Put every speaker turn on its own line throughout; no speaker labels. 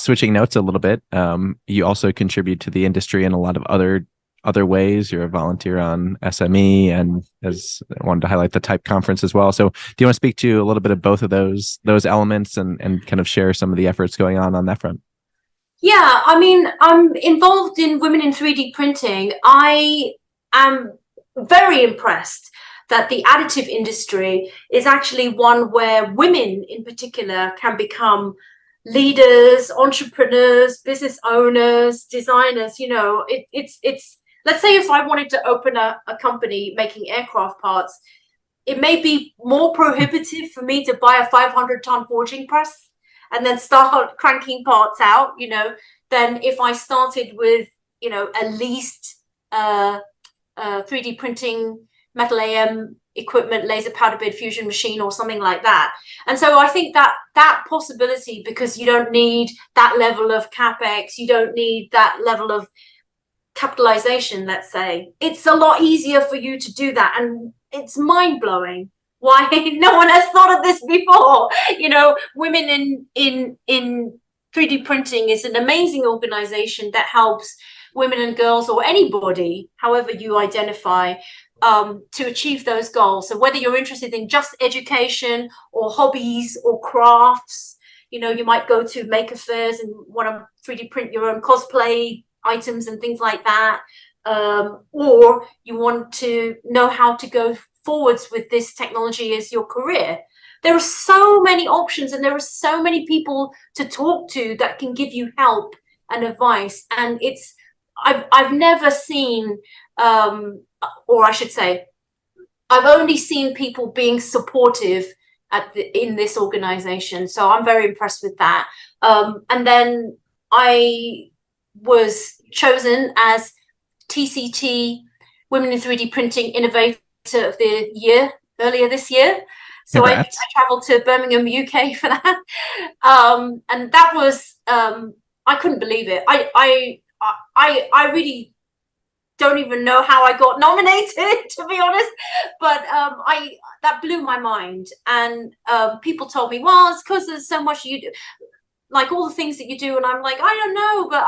switching notes a little bit, you also contribute to the industry in a lot of other ways. You're a volunteer on SME, and as I wanted to highlight the Type conference as well. So do you want to speak to a little bit of both of those elements and kind of share some of the efforts going on that front?
Yeah, I mean, I'm involved in Women in 3D printing. I am very impressed that the additive industry is actually one where women in particular can become leaders, entrepreneurs, business owners, designers. It's let's say if I wanted to open a company making aircraft parts, it may be more prohibitive for me to buy a 500-ton forging press and then start cranking parts out, than if I started with, at least 3D printing, metal AM equipment, laser powder bed fusion machine or something like that. And so I think that possibility, because you don't need that level of capex, you don't need that level of capitalization, let's say, it's a lot easier for you to do that. And it's mind-blowing why no one has thought of this before. Women in 3D printing is an amazing organization that helps women and girls, or anybody, however you identify, to achieve those goals. So whether you're interested in just education or hobbies or crafts, you might go to maker fairs and want to 3D print your own cosplay items and things like that, or you want to know how to go forwards with this technology as your career. There are so many options, and there are so many people to talk to that can give you help and advice. And I've never seen, or I should say, I've only seen people being supportive in this organization. So I'm very impressed with that. And then I was chosen as TCT Women in 3D Printing Innovator of the Year earlier this year. So I traveled to Birmingham, UK for that. And that was, I couldn't believe it. I really don't even know how I got nominated, to be honest, but that blew my mind. And people told me, well, it's because there's so much you do, like all the things that you do. And I'm like, I don't know, but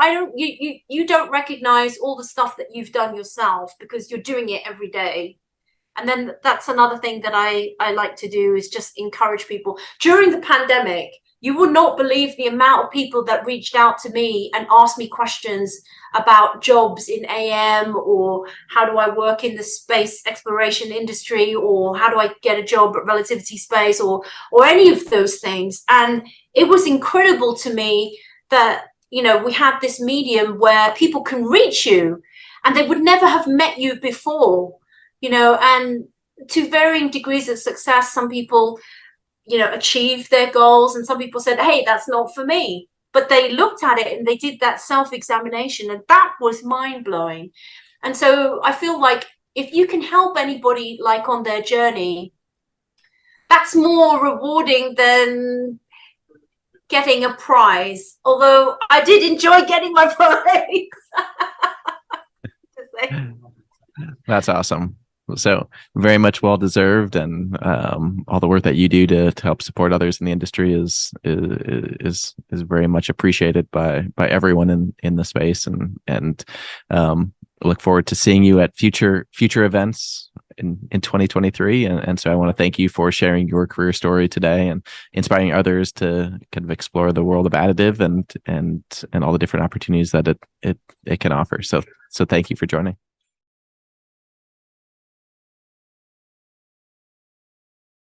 you don't recognize all the stuff that you've done yourself because you're doing it every day. And then that's another thing that I like to do, is just encourage people. During the pandemic, you would not believe the amount of people that reached out to me and asked me questions about jobs in AM, or how do I work in the space exploration industry, or how do I get a job at Relativity Space, or any of those things. And it was incredible to me that, we have this medium where people can reach you and they would never have met you before, and to varying degrees of success. Some people, achieved their goals, and some people said, hey, that's not for me. But they looked at it and they did that self-examination, and that was mind-blowing. And so I feel like if you can help anybody like on their journey, that's more rewarding than getting a prize. Although I did enjoy getting my prize.
That's awesome. So very much well deserved, and all the work that you do to help support others in the industry is very much appreciated by everyone in the space, and look forward to seeing you at future events in 2023. And so I want to thank you for sharing your career story today and inspiring others to kind of explore the world of additive and all the different opportunities that it can offer. So thank you for joining.